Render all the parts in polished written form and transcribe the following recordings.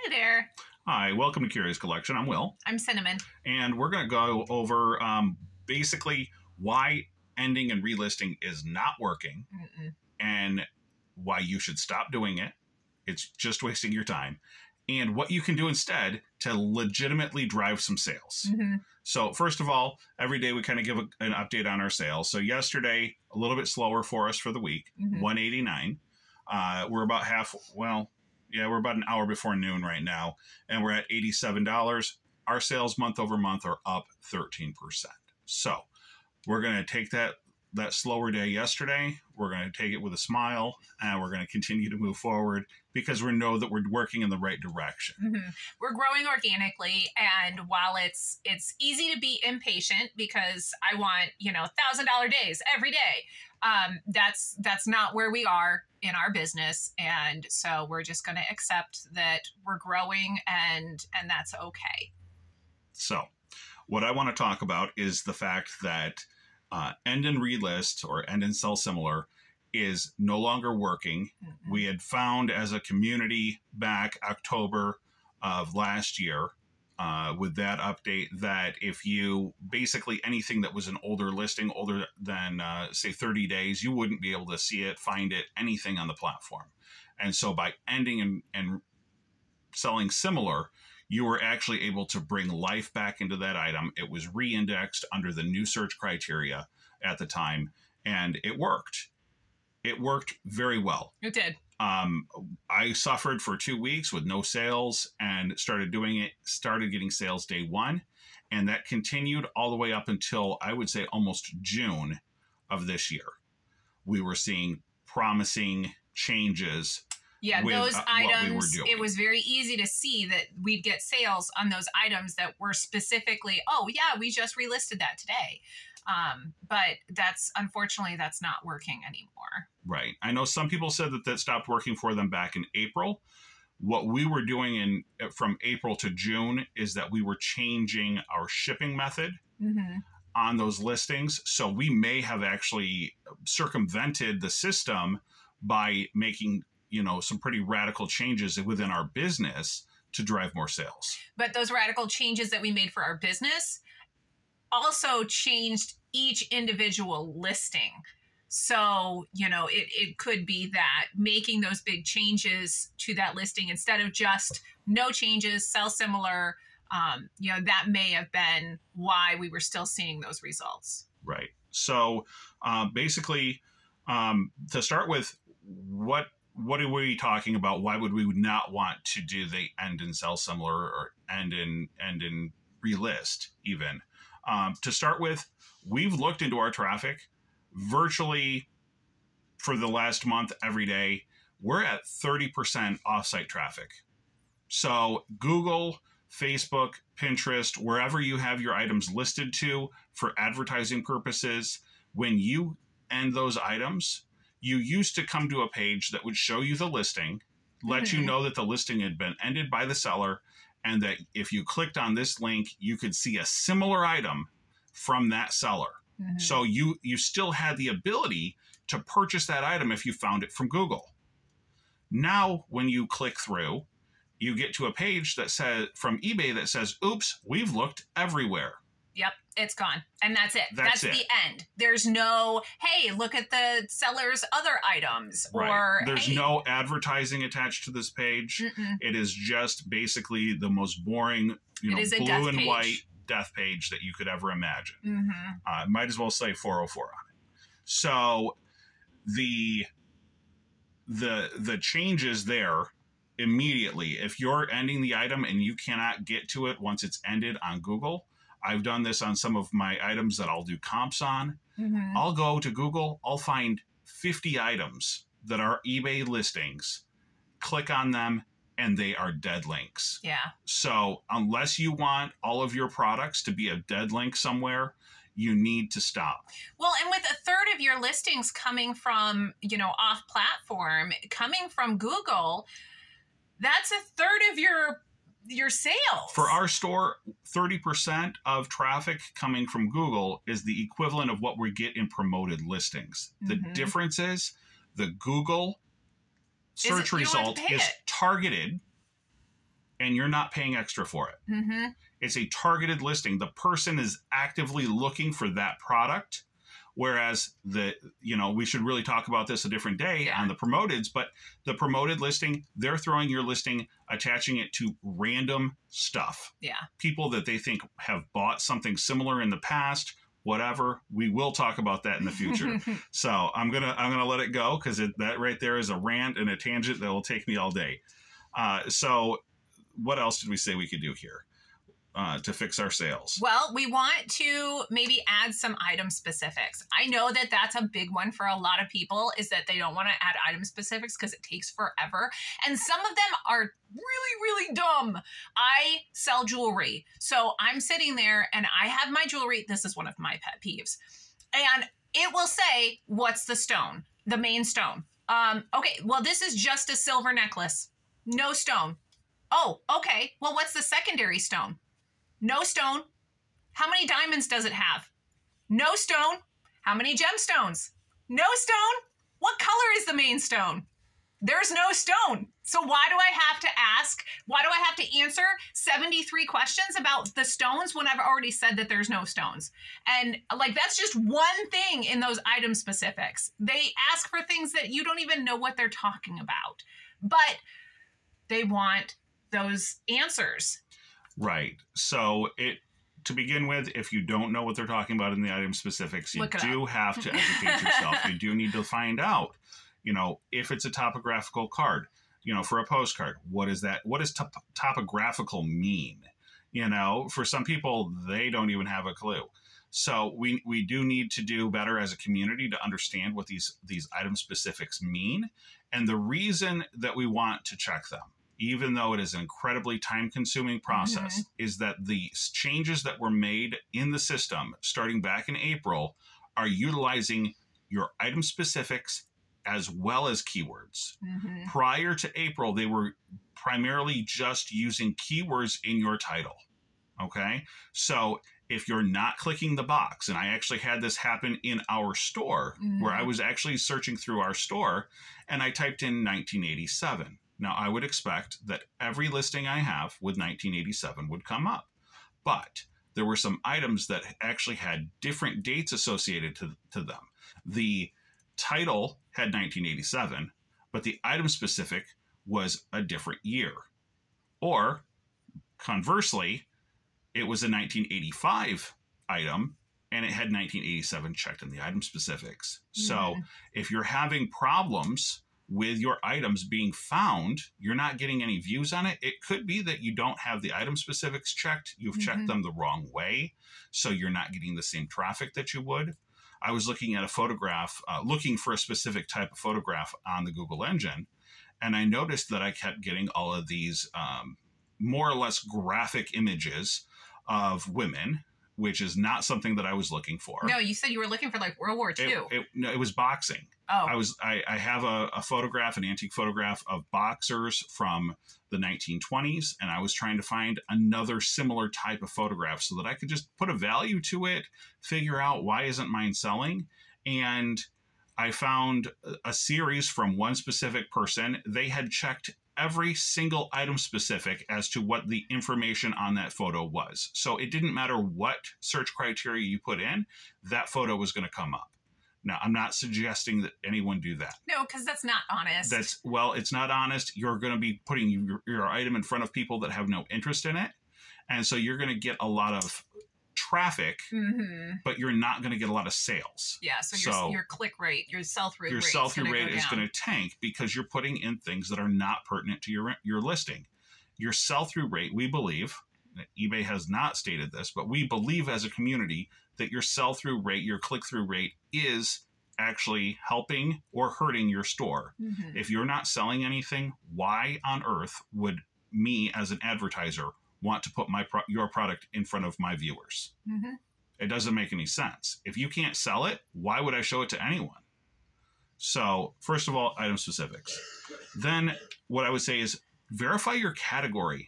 Hi there. Hi, welcome to Curious Collection. I'm Will. I'm Cinnamon. And we're going to go over basically why ending and relisting is not working and why you should stop doing it. It's just wasting your time. And what you can do instead to legitimately drive some sales. So first of all, every day we kind of give an update on our sales. So yesterday, a little bit slower for us for the week, 189. We're about we're about an hour before noon right now, and we're at $87. Our sales month over month are up 13%. So we're going to take that slower day yesterday, we're going to take it with a smile, and we're going to continue to move forward because we know that we're working in the right direction. We're growing organically, and while it's easy to be impatient because I want, $1,000 days every day, that's not where we are in our business, and so we're just going to accept that we're growing, and that's okay. So what I want to talk about is the fact that end and relist, or end and sell similar, is no longer working. We had found as a community back October of last year with that update that if you basically anything that was an older listing, older than say 30 days, you wouldn't be able to see it, find it, anything on the platform. And so by ending and selling similar, you were actually able to bring life back into that item. It was re-indexed under the new search criteria at the time, and it worked. It worked very well. It did. I suffered for 2 weeks with no sales and started getting sales day one. And that continued all the way up until, I would say, almost June of this year. We were seeing promising changes. Yeah, those items, it was very easy to see that we'd get sales on those items that were specifically, oh, yeah, we just relisted that today. But unfortunately, that's not working anymore. Right. I know some people said that stopped working for them back in April. What we were doing from April to June is that we were changing our shipping method on those listings. So we may have actually circumvented the system by making some pretty radical changes within our business to drive more sales. But those radical changes that we made for our business also changed each individual listing. So, it could be that making those big changes to that listing instead of just no changes, sell similar, that may have been why we were still seeing those results. Right. So basically, to start with, what are we talking about? Why would we not want to do the end and sell similar, or end and relist even? To start with, we've looked into our traffic virtually for the last month every day. We're at 30% offsite traffic. So Google, Facebook, Pinterest, wherever you have your items listed to for advertising purposes, when you end those items, you used to come to a page that would show you the listing, let you know that the listing had been ended by the seller, and that if you clicked on this link, you could see a similar item from that seller. So you still had the ability to purchase that item if you found it from Google. Now, when you click through, you get to a page that says from eBay that says, oops, we've looked everywhere. Yep, it's gone. And that's it. That's it. The end. There's no, hey, look at the seller's other items. Right. Or there's hey. no advertising attached to this page. It is just basically the most boring, blue and white death page that you could ever imagine. Might as well say 404 on it. So the changes there immediately. If you're ending the item and you cannot get to it once it's ended on Google, I've done this on some of my items that I'll do comps on. I'll go to Google, I'll find 50 items that are eBay listings, click on them, and they are dead links. Yeah. So unless you want all of your products to be a dead link somewhere, you need to stop. Well, and with a third of your listings coming from, off platform, coming from Google, that's a third of your sales. For our store, 30% of traffic coming from Google is the equivalent of what we get in promoted listings. The difference is the Google search result is targeted and you're not paying extra for it. Mm-hmm. It's a targeted listing. The person is actively looking for that product. Whereas we should really talk about this a different day on the promoteds, but the promoted listing, they're throwing your listing, attaching it to random stuff. Yeah. People that they think have bought something similar in the past, whatever. We will talk about that in the future. So I'm gonna let it go because that right there is a rant and a tangent that will take me all day. So what else did we say we could do here? To fix our sales? Well, we want to maybe add some item specifics. I know that that's a big one for a lot of people, is that they don't want to add item specifics because it takes forever. And some of them are really, really dumb. I sell jewelry. So I'm sitting there and I have my jewelry. This is one of my pet peeves. And it will say, what's the stone? The main stone. Okay, well, this is just a silver necklace. No stone. Oh, okay. Well, what's the secondary stone? No stone. How many diamonds does it have? No stone. How many gemstones? No stone. What color is the main stone? There's no stone. So why do I have to ask? Why do I have to answer 73 questions about the stones when I've already said that there's no stones? And that's just one thing in those item specifics. They ask for things that you don't even know what they're talking about, but they want those answers. Right. So to begin with, if you don't know what they're talking about in the item specifics, you do have to educate yourself. You do need to find out, if it's a topographical card, for a postcard, what is that? What does topographical mean? For some people, they don't even have a clue. So we do need to do better as a community to understand what these item specifics mean. And the reason that we want to check them, even though it is an incredibly time-consuming process, is that the changes that were made in the system starting back in April are utilizing your item specifics as well as keywords. Prior to April, they were primarily just using keywords in your title. Okay? So if you're not clicking the box, and I actually had this happen in our store, where I was actually searching through our store, and I typed in 1987. Now, I would expect that every listing I have with 1987 would come up. But there were some items that actually had different dates associated to them. The title had 1987, but the item specific was a different year. Or, conversely, it was a 1985 item, and it had 1987 checked in the item specifics. So if you're having problems with your items being found, you're not getting any views on it. It could be that you don't have the item specifics checked. You've checked them the wrong way, so you're not getting the same traffic that you would. I was looking at a photograph, looking for a specific type of photograph on the Google engine, and I noticed that I kept getting all of these more or less graphic images of women, which is not something that I was looking for. No, you said you were looking for World War II. No, it was boxing. Oh. I have a photograph, an antique photograph of boxers from the 1920s, and I was trying to find another similar type of photograph so that I could just put a value to it, figure out why isn't mine selling. And I found a series from one specific person. They had checked every single item specific as to what the information on that photo was. So it didn't matter what search criteria you put in, that photo was going to come up. Now, I'm not suggesting that anyone do that. No, because that's not honest. It's not honest. You're going to be putting your item in front of people that have no interest in it. And so you're going to get a lot of traffic, but you're not going to get a lot of sales. Yeah, so your click rate, your sell-through rate is going to tank because you're putting in things that are not pertinent to your listing. Your sell-through rate, we believe, eBay has not stated this, but we believe as a community that your sell-through rate, your click-through rate is actually helping or hurting your store. If you're not selling anything, why on earth would me as an advertiser want to put your product in front of my viewers? It doesn't make any sense. If you can't sell it, why would I show it to anyone? So first of all, item specifics. Then what I would say is verify your category.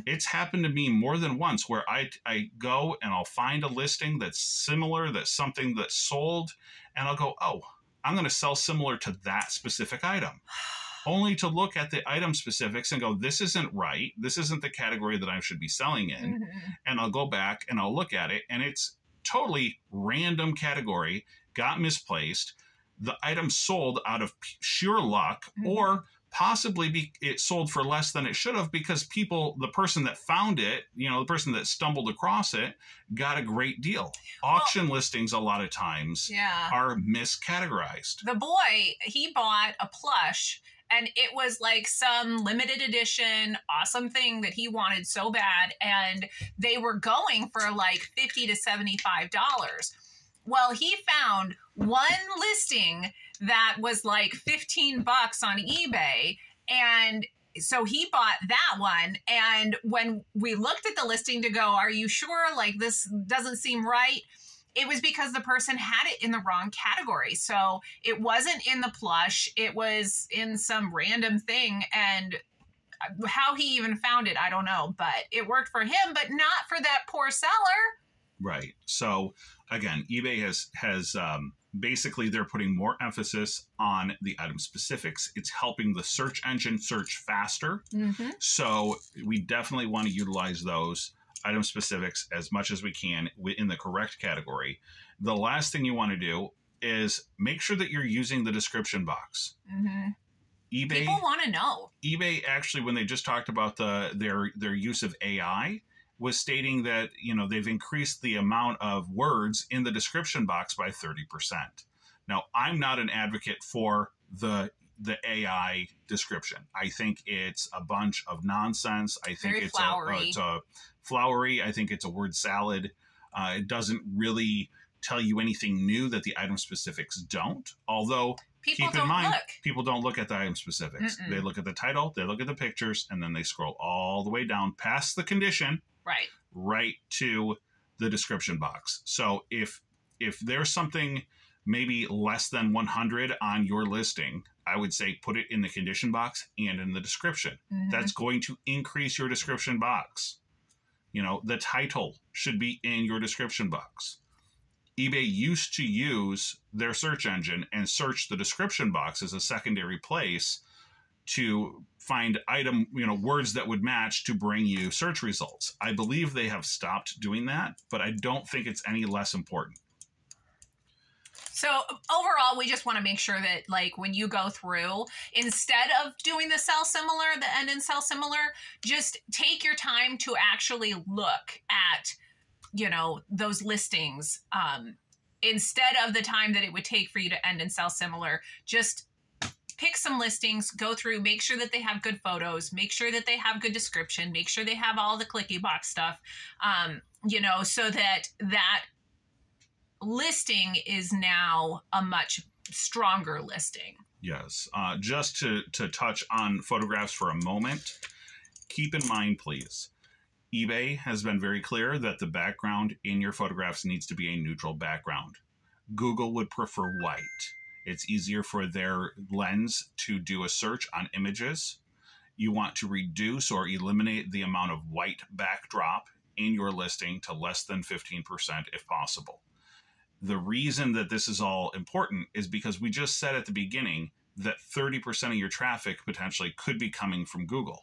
It's happened to me more than once where I go and I'll find a listing that's similar, that's something that's sold, and I'll go, oh, I'm going to sell similar to that specific item. only to look at the item specifics and go, this isn't right. This isn't the category that I should be selling in. And I'll go back and I'll look at it, and it's totally random category, got misplaced. The item sold out of sheer luck, or possibly it sold for less than it should have because the person that found it, the person that stumbled across it, got a great deal. Auction listings a lot of times are miscategorized. The boy, he bought a plush, and it was like some limited edition awesome thing that he wanted so bad, and they were going for like $50 to $75. Well, he found one listing that was like 15 bucks on eBay, and so he bought that one. And when we looked at the listing to go, are you sure, like, this doesn't seem right? It was because the person had it in the wrong category. So it wasn't in the plush, it was in some random thing. And how he even found it, I don't know, but it worked for him, but not for that poor seller. Right. So again, eBay has basically, they're putting more emphasis on the item specifics. It's helping the search engine search faster. So we definitely want to utilize those item specifics as much as we can in the correct category. The last thing you want to do is make sure that you're using the description box. eBay, people want to know. eBay actually, when they just talked about their use of AI, was stating that they've increased the amount of words in the description box by 30%. Now, I'm not an advocate for the AI description. I think it's a bunch of nonsense. I think it's a flowery. I think it's a word salad. It doesn't really tell you anything new that the item specifics don't. Although, keep in mind, people don't look at the item specifics. They look at the title, they look at the pictures, and then they scroll all the way down past the condition, right to the description box. So if there's something maybe less than 100 on your listing, I would say put it in the condition box and in the description. That's going to increase your description box. The title should be in your description box. eBay used to use their search engine and search the description box as a secondary place to find words that would match to bring you search results. I believe they have stopped doing that, but I don't think it's any less important. So overall, we just want to make sure that, like, when you go through, instead of doing the sell similar, the end and sell similar, just take your time to actually look at, those listings. Instead of the time that it would take for you to end and sell similar, just pick some listings, go through, make sure that they have good photos, make sure that they have good description, make sure they have all the clicky box stuff, so that listing is now a much stronger listing. Yes. Just to touch on photographs for a moment, keep in mind, please, eBay has been very clear that the background in your photographs needs to be a neutral background. Google would prefer white. It's easier for their lens to do a search on images. You want to reduce or eliminate the amount of white backdrop in your listing to less than 15% if possible. The reason that this is all important is because we just said at the beginning that 30% of your traffic potentially could be coming from Google.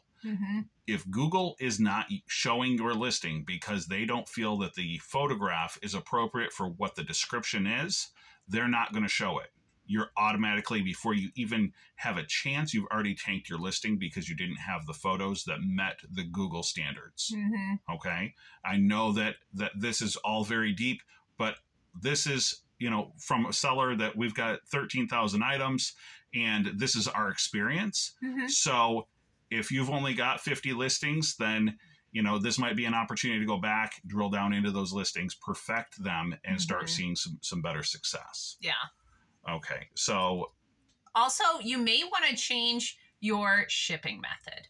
If Google is not showing your listing because they don't feel that the photograph is appropriate for what the description is, they're not going to show it. You're automatically, before you even have a chance, you've already tanked your listing because you didn't have the photos that met the Google standards. Okay. I know that this is all very deep, but this is, from a seller that we've got 13,000 items and this is our experience. So if you've only got 50 listings, then, this might be an opportunity to go back, drill down into those listings, perfect them, and start seeing some better success. Yeah. Okay. So also, you may want to change your shipping method.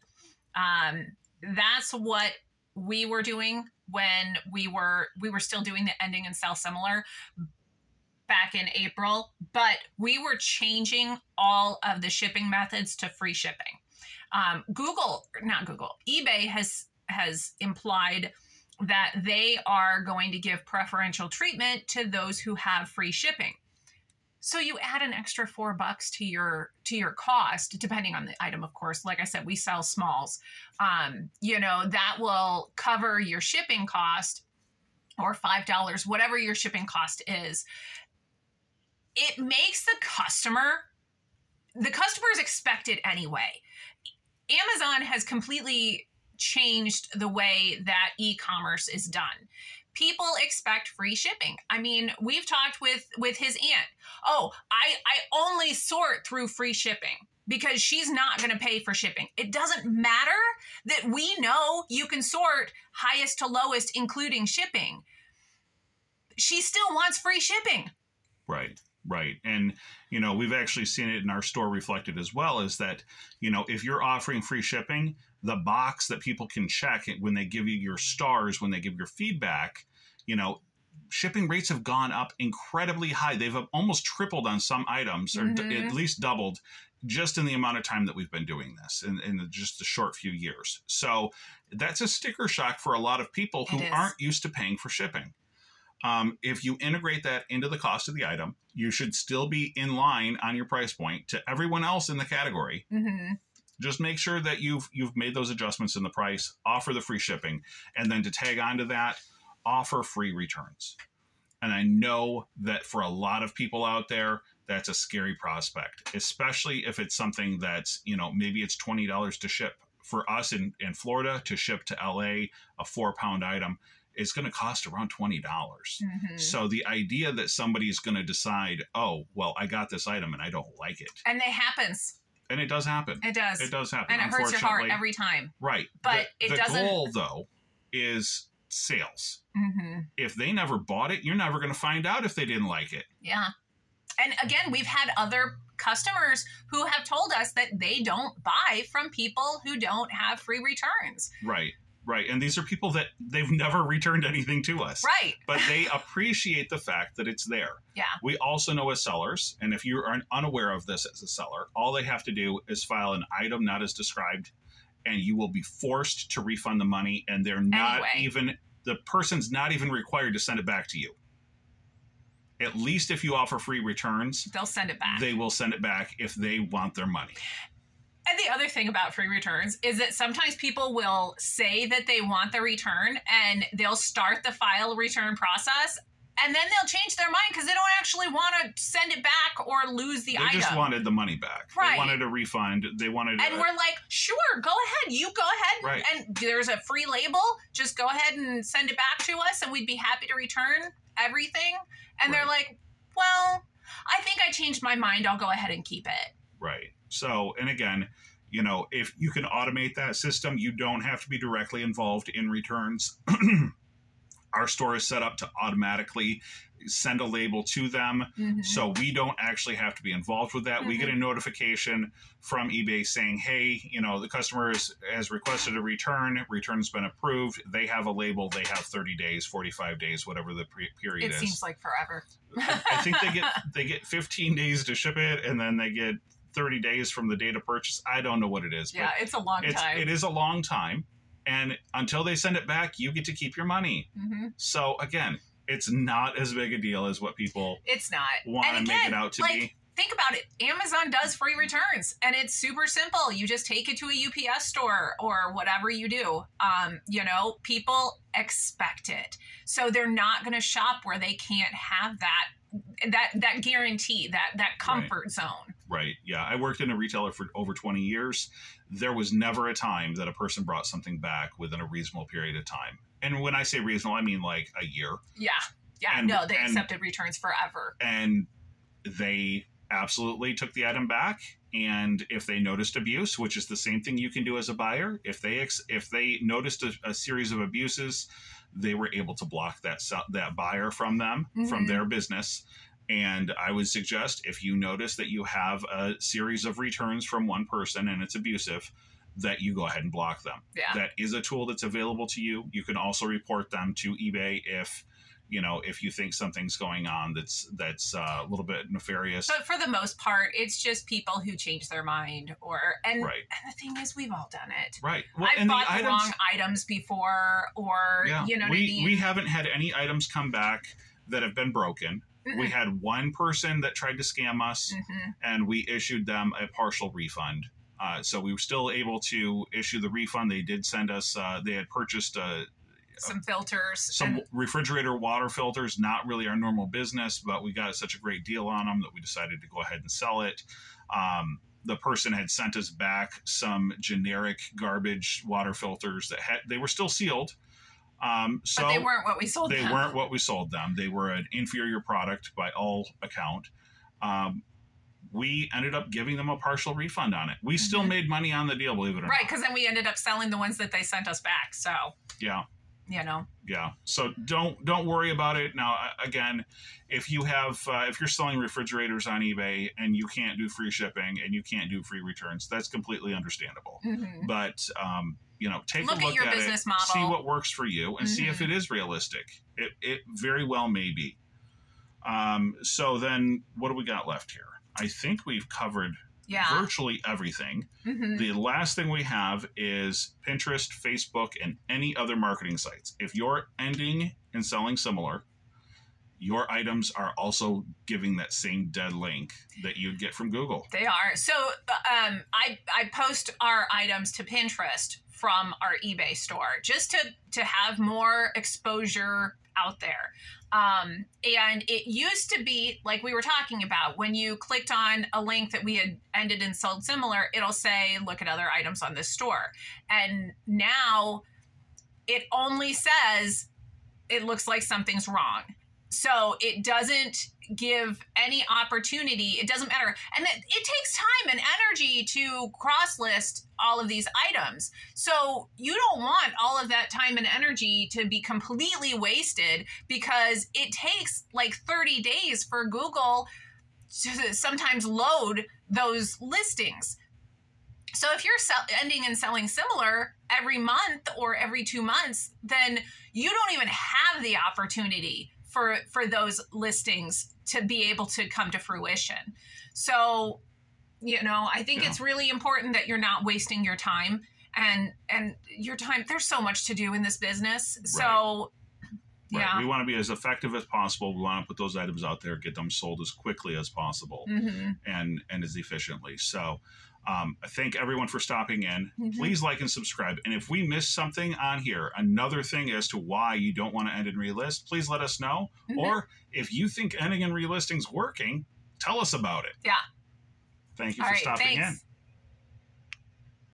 That's what we were doing when we were still doing the ending and sell similar back in April, but we were changing all of the shipping methods to free shipping. eBay has implied that they are going to give preferential treatment to those who have free shipping. So you add an extra $4 to your cost, depending on the item, of course. Like I said, we sell smalls. That will cover your shipping cost, or $5, whatever your shipping cost is. It makes the customer is expected anyway. Amazon has completely changed the way that e-commerce is done. People expect free shipping. I mean, we've talked with his aunt. Oh, I only sort through free shipping because she's not going to pay for shipping. It doesn't matter that we know you can sort highest to lowest, including shipping. She still wants free shipping. Right. Right. And, we've actually seen it in our store reflected as well, is that, if you're offering free shipping, the box that people can check when they give you your stars, when they give your feedback, shipping rates have gone up incredibly high. They've almost tripled on some items, or at least doubled, just in the amount of time that we've been doing this in just a short few years. So that's a sticker shock for a lot of people who aren't used to paying for shipping. If you integrate that into the cost of the item, you should still be in line on your price point to everyone else in the category. Mm-hmm. Just make sure that you've made those adjustments in the price, offer the free shipping, and then to tag onto that, offer free returns. And I know that for a lot of people out there, that's a scary prospect, especially if it's something that's, maybe it's $20 to ship. For us in Florida, to ship to LA, a 4-pound item, it's going to cost around $20. Mm-hmm. So the idea that somebody is going to decide, oh, well, I got this item and I don't like it. And it happens. And it does happen. It does. It does happen. And it hurts your heart every time. Right. But the goal, though, is sales. Mm-hmm. If they never bought it, you're never going to find out if they didn't like it. Yeah. And again, we've had other customers who have told us that they don't buy from people who don't have free returns. Right. Right. And these are people that they've never returned anything to us. Right. But they appreciate the fact that it's there. Yeah. We also know as sellers, and if you are unaware of this as a seller, all they have to do is file an item not as described, and you will be forced to refund the money. And they're not the person's not even required to send it back to you. At least if you offer free returns, they'll send it back. They will send it back if they want their money. And the other thing about free returns is that sometimes people will say that they want the return and they'll start the file return process, and then they'll change their mind because they don't actually want to send it back or lose the item. They just wanted the money back. Right. They wanted a refund. They wanted. And we're like, sure, go ahead. You go ahead. Right. And there's a free label. Just go ahead and send it back to us, and we'd be happy to return everything. And they're like, well, I think I changed my mind. I'll go ahead and keep it. Right. So, and again, if you can automate that system, you don't have to be directly involved in returns. Our store is set up to automatically send a label to them. Mm-hmm. So we don't actually have to be involved with that. Mm-hmm. We get a notification from eBay saying, hey, the customer has requested a return. Return's been approved. They have a label. They have 30 days, 45 days, whatever the period is. It seems like forever. I think they get 15 days to ship it, and then they get 30 days from the date of purchase. I don't know what it is. Yeah, it's a long time. It is a long time. And until they send it back, you get to keep your money. Mm-hmm. So again, it's not as big a deal as what people want to make it out to be. Think about it. Amazon does free returns, and it's super simple. You just take it to a UPS store or whatever you do. People expect it. So they're not going to shop where they can't have that guarantee, that comfort zone. Right. Yeah. I worked in a retailer for over 20 years. There was never a time that a person brought something back within a reasonable period of time. And when I say reasonable, I mean like a year. Yeah. Yeah. They accepted returns forever. And they absolutely took the item back. And if they noticed abuse, which is the same thing you can do as a buyer, if they noticed a series of abuses, they were able to block that buyer from them, mm-hmm. from their business. And I would suggest if you notice that you have a series of returns from one person and it's abusive, that you go ahead and block them. Yeah. That is a tool that's available to you. You can also report them to eBay if you think something's going on that's a little bit nefarious. But for the most part, it's just people who change their mind and the thing is, we've all done it. Right. Well, I've bought the wrong items before, or we haven't had any items come back that have been broken. We had one person that tried to scam us, and we issued them a partial refund. So we were still able to issue the refund. They did send us, they had purchased some filters. Some refrigerator water filters, not really our normal business, but we got such a great deal on them that we decided to go ahead and sell it. The person had sent us back some generic garbage water filters that they were still sealed. So but they weren't what we sold them. They weren't what we sold them. They were an inferior product by all account. We ended up giving them a partial refund on it. We still made money on the deal, believe it or not. Right, because then we ended up selling the ones that they sent us back. So yeah, Yeah. So don't worry about it. Now, again, if you have if you're selling refrigerators on eBay and you can't do free shipping and you can't do free returns, that's completely understandable. But take a look at your at business it, model, see what works for you, and see if it is realistic. It very well may be. So then, what do we got left here? I think we've covered virtually everything. The last thing we have is Pinterest, Facebook, and any other marketing sites. If you're ending and selling similar, your items are also giving that same dead link that you'd get from Google. They are. So I post our items to Pinterest from our eBay store just to have more exposure out there. And it used to be, like we were talking about, when you clicked on a link that we had ended and sold similar, it'll say, look at other items on this store. And now it only says, it looks like something's wrong. So it doesn't give any opportunity. It doesn't matter. And it takes time and energy to cross-list all of these items. So you don't want all of that time and energy to be completely wasted, because it takes like 30 days for Google to sometimes load those listings. So if you're ending and selling similar every month or every 2 months, then you don't even have the opportunity for those listings to be able to come to fruition. So, I think it's really important that you're not wasting your time and your time. There's so much to do in this business. So, yeah. We want to be as effective as possible. We want to put those items out there, get them sold as quickly as possible and as efficiently. So, I thank everyone for stopping in. Please like and subscribe. And if we missed something on here, another thing as to why you don't want to end and relist, please let us know. Or if you think ending and relisting is working, tell us about it. Yeah. Thank you for stopping in.